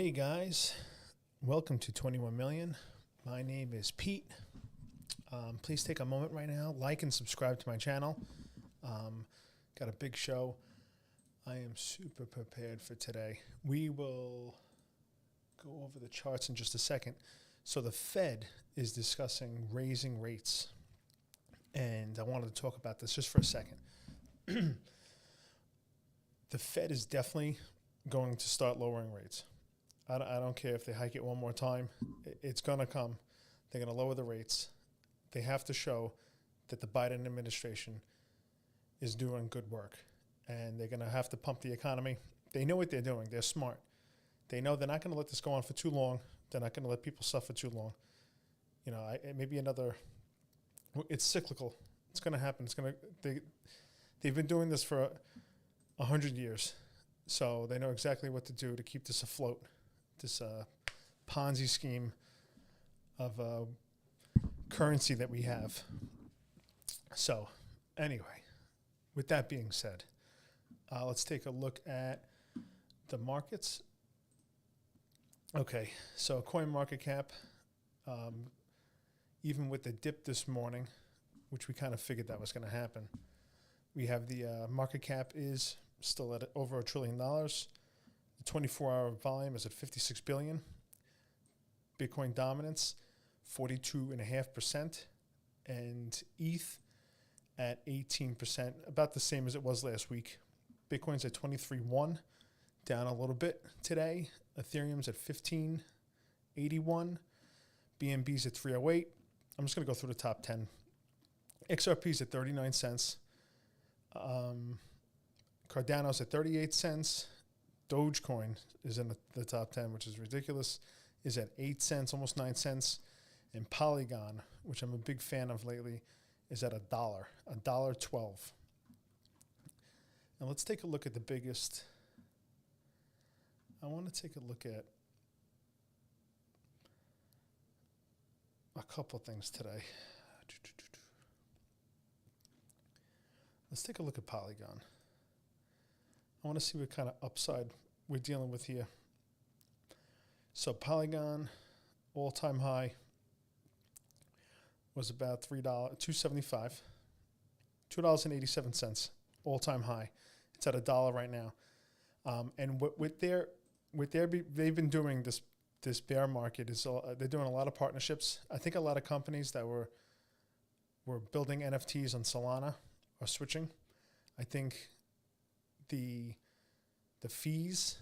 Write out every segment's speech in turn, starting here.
Hey guys, welcome to 21 Million. My name is Pete. Please take a moment right now, like and subscribe to my channel. Got a big show. I am super prepared for today. We will go over the charts in just a second. So the Fed is discussing raising rates, and I wanted to talk about this just for a second. The Fed is definitely going to start lowering rates. I don't care if they hike it one more time. It's going to come. They're going to lower the rates. They have to show that the Biden administration is doing good work, and they're going to have to pump the economy. They know what they're doing. They're smart. They know they're not going to let this go on for too long. They're not going to let people suffer too long. You know, maybe another. It's cyclical. It's going to happen. They've been doing this for 100 years, so they know exactly what to do to keep this afloat. This Ponzi scheme of currency that we have. So, anyway, with that being said, let's take a look at the markets. Okay, so CoinMarketCap, even with the dip this morning, which we kind of figured that was going to happen, we have the market cap is still at over $1 trillion. The 24-hour volume is at 56 billion. Bitcoin dominance, 42.5%. And ETH at 18%, about the same as it was last week. Bitcoin's at 23.1, down a little bit today. Ethereum's at 15.81. BNB's at 308. I'm just going to go through the top 10. XRP's at 39 cents. Cardano's at 38 cents. Dogecoin is in the top 10, which is ridiculous, is at 8 cents, almost 9 cents. And Polygon, which I'm a big fan of lately, is at $1.12. Now let's take a look at the biggest. I want to take a look at a couple things today. Let's take a look at Polygon. I want to see what kind of upside we're dealing with here. So Polygon, all-time high, was about $2.75, $2.87, all-time high. It's at $1 right now. And they've been doing this bear market is they're doing a lot of partnerships. I think a lot of companies that were building NFTs on Solana are switching. I think the fees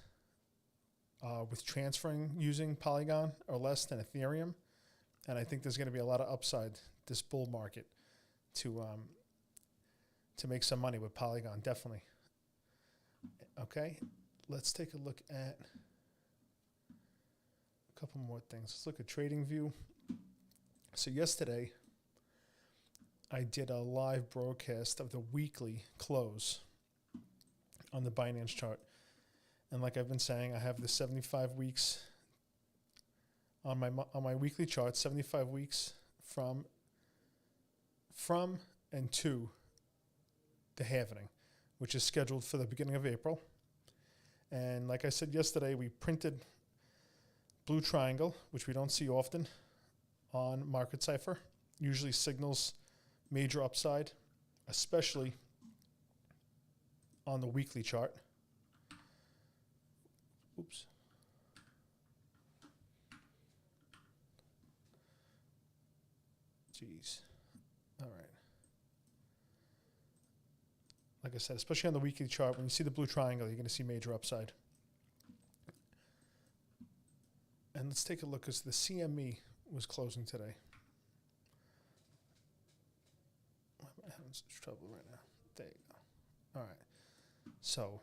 with transferring using Polygon are less than Ethereum, and I think there's going to be a lot of upside this bull market to make some money with Polygon, definitely. Okay, let's take a look at a couple more things. Let's look at TradingView. So yesterday, I did a live broadcast of the weekly close on the Binance chart. And like I've been saying, I have the 75 weeks on my weekly chart, 75 weeks from and to the halvening, which is scheduled for the beginning of April. And like I said yesterday, we printed blue triangle, which we don't see often on MarketCypher. Usually signals major upside, especially on the weekly chart. Oops. Jeez. All right. Like I said, especially on the weekly chart, when you see the blue triangle, you're going to see major upside. And let's take a look, because the CME was closing today. I'm having such trouble right now. There you go. All right. So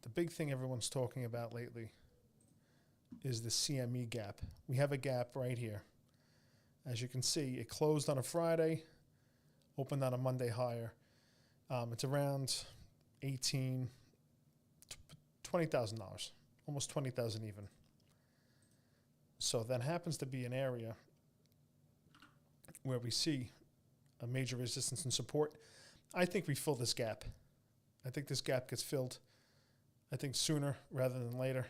the big thing everyone's talking about lately is the CME gap. We have a gap right here. As you can see, it closed on a Friday, opened on a Monday higher. It's around $20,000, almost $20,000 even. So that happens to be an area where we see a major resistance and support. I think we fill this gap. I think this gap gets filled, I think, sooner rather than later.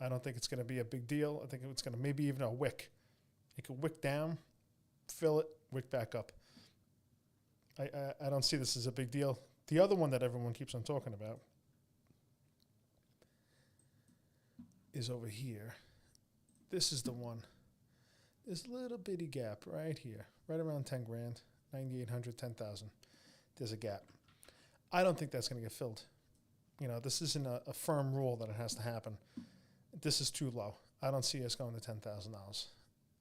I don't think it's going to be a big deal. I think it's going to maybe even a wick. It could wick down, fill it, wick back up. I don't see this as a big deal. The other one that everyone keeps on talking about is over here. This is the one. This little bitty gap right here, right around 10 grand, 9,800, 10,000. There's a gap. I don't think that's going to get filled. This isn't a firm rule that it has to happen. This is too low. I don't see us going to $10,000.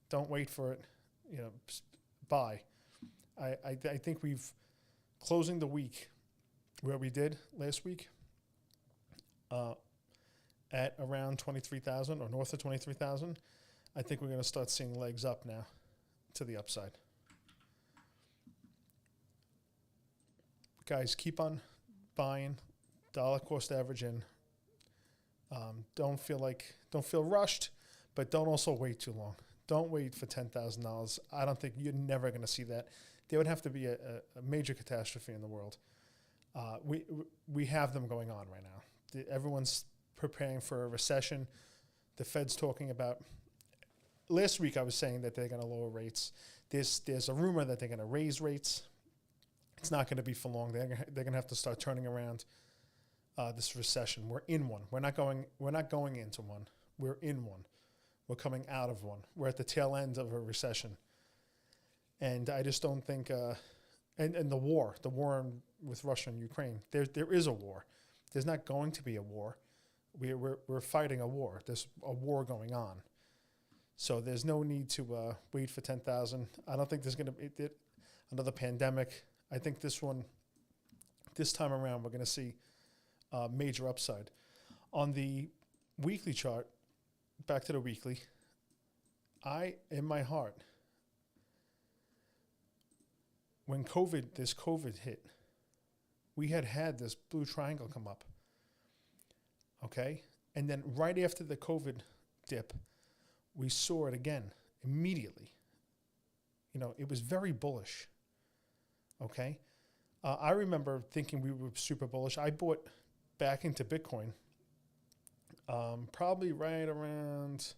Don't wait for it. Buy. I think we've closing the week where we did last week at around 23,000 or north of 23,000. I think we're going to start seeing legs up now to the upside. Guys, keep on buying, dollar cost average in. Don't feel rushed, but don't also wait too long. Don't wait for $10,000. I don't think you're never going to see that. There would have to be a major catastrophe in the world. We have them going on right now. Everyone's preparing for a recession. The Fed's talking about. Last week I was saying that they're going to lower rates. There's a rumor that they're going to raise rates. It's not going to be for long. They're going to have to start turning around this recession. We're in one. We're not going into one. We're in one. We're coming out of one. We're at the tail end of a recession. And I just don't think, and the war with Russia and Ukraine, there is a war. There's not going to be a war. We're fighting a war. There's a war going on. So there's no need to wait for 10,000. I don't think there's going to be another pandemic. I think this time around, we're going to see major upside. On the weekly chart, back to the weekly, in my heart, when this COVID hit, we had this blue triangle come up, okay? And then right after the COVID dip, we saw it again immediately. It was very bullish, okay? I remember thinking we were super bullish. I bought back into Bitcoin probably right around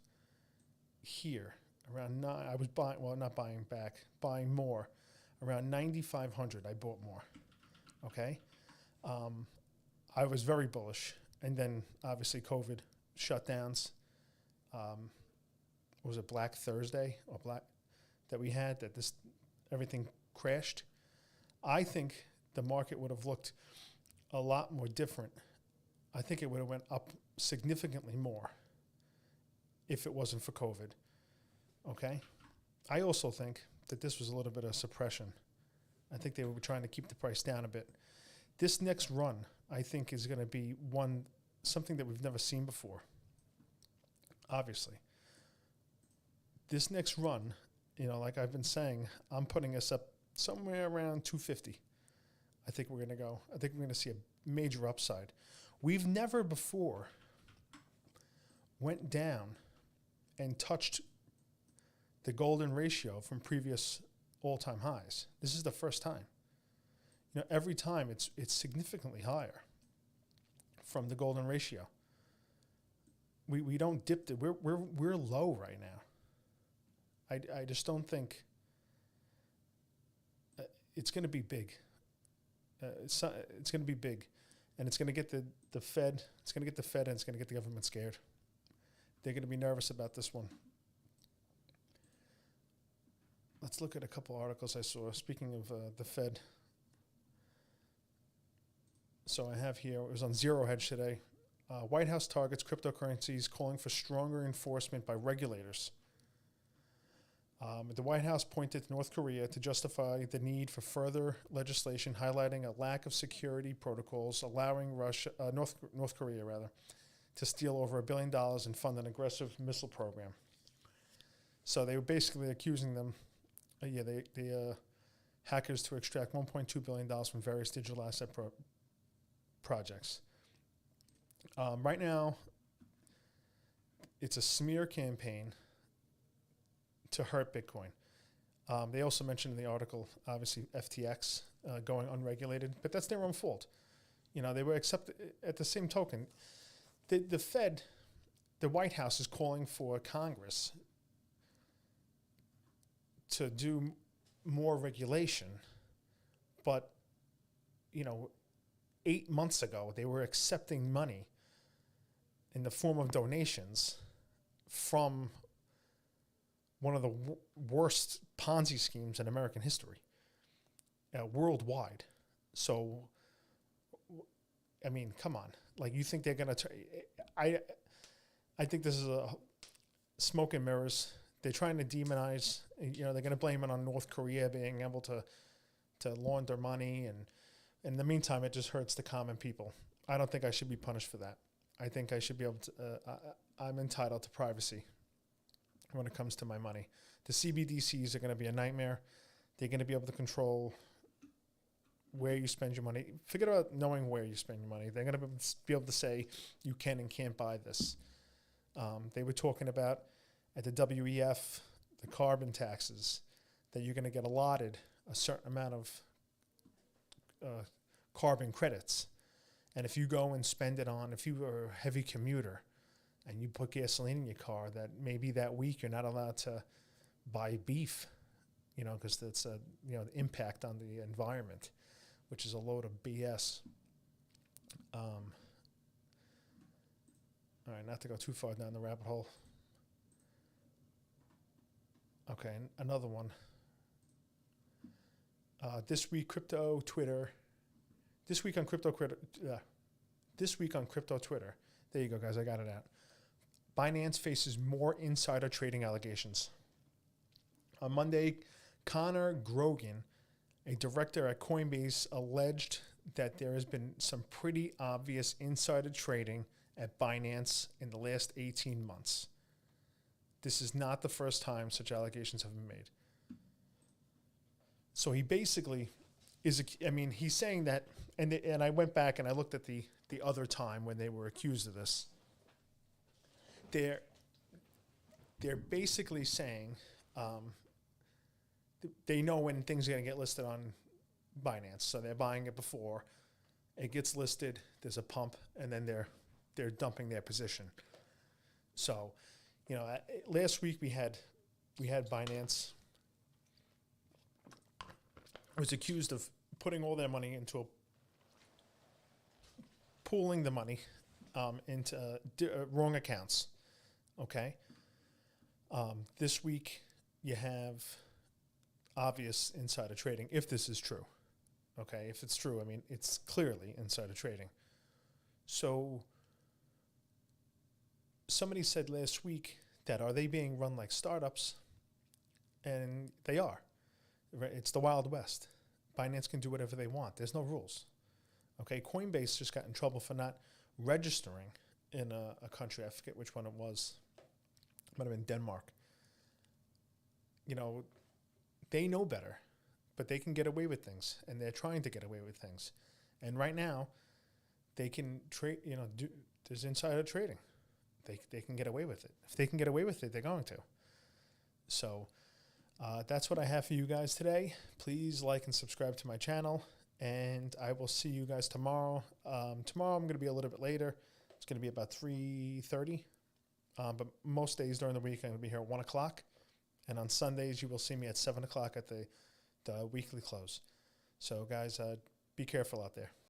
here, around nine. I was buying more. Around 9,500, I bought more, okay? I was very bullish. And then, obviously, COVID shutdowns. Was it Black Thursday that we had, that everything crashed? I think the market would have looked a lot more different. I think it would have went up significantly more if it wasn't for COVID, okay? I also think that this was a little bit of suppression. I think they were trying to keep the price down a bit. This next run, I think, is going to be something that we've never seen before, obviously. This next run, like I've been saying, I'm putting us up somewhere around 250. I think we're going to see a major upside. We've never before went down and touched the golden ratio from previous all-time highs. This is the first time. Every time it's significantly higher from the golden ratio. We don't dip it. We're low right now. I just don't think it's going to be big. It's going to be big, and it's going to get the Fed. It's going to get the Fed, and it's going to get the government scared. They're going to be nervous about this one. Let's look at a couple articles I saw. Speaking of the Fed. So I have here, it was on Zero Hedge today. White House targets cryptocurrencies, calling for stronger enforcement by regulators. The White House pointed to North Korea to justify the need for further legislation, highlighting a lack of security protocols, allowing North Korea to steal over $1 billion and fund an aggressive missile program. So they were basically accusing them, the hackers, to extract $1.2 billion from various digital asset projects. Right now, it's a smear campaign to hurt Bitcoin. They also mentioned in the article, obviously, FTX going unregulated, but that's their own fault. They were accepted. At the same token, the Fed the White House is calling for Congress to do more regulation, but 8 months ago they were accepting money in the form of donations from one of the worst Ponzi schemes in American history, worldwide. So, I mean, come on. Like, you think they're going to... I think this is a smoke and mirrors. They're trying to demonize... they're going to blame it on North Korea being able to launder money. And in the meantime, it just hurts the common people. I don't think I should be punished for that. I think I should be able to... I'm entitled to privacy when it comes to my money. The CBDCs are going to be a nightmare. They're going to be able to control where you spend your money. Forget about knowing where you spend your money. They're going to be able to say you can and can't buy this. They were talking about at the WEF, the carbon taxes, that you're going to get allotted a certain amount of carbon credits. And if you go and spend it on, if you are a heavy commuter and you put gasoline in your car, that maybe that week you're not allowed to buy beef, because that's the impact on the environment, which is a load of BS. All right, not to go too far down the rabbit hole. Okay, another one. This week, crypto Twitter. This week on crypto Twitter. There you go, guys. I got it out. Binance faces more insider trading allegations. On Monday, Connor Grogan, a director at Coinbase, alleged that there has been some pretty obvious insider trading at Binance in the last 18 months. This is not the first time such allegations have been made. So he basically he's saying that, and I went back and I looked at the other time when they were accused of this. They're basically saying they know when things are going to get listed on Binance, so they're buying it before it gets listed. There's a pump, and then they're dumping their position. So, last week we had Binance was accused of putting all their money into pooling the money into wrong accounts. Okay. This week you have obvious insider trading, if this is true. Okay, if it's true, it's clearly insider trading. So somebody said last week that are they being run like startups? And they are. It's the Wild West. Binance can do whatever they want. There's no rules. Okay, Coinbase just got in trouble for not registering in a country. I forget which one it was. It might have been Denmark. They know better, but they can get away with things, and they're trying to get away with things. And right now, they can trade. There's insider trading. They can get away with it. If they can get away with it, they're going to. So that's what I have for you guys today. Please like and subscribe to my channel, and I will see you guys tomorrow. Tomorrow I'm going to be a little bit later. It's going to be about 3:30. But most days during the week I'm going to be here at 1 o'clock. And on Sundays, you will see me at 7 o'clock at the weekly close. So, guys, be careful out there.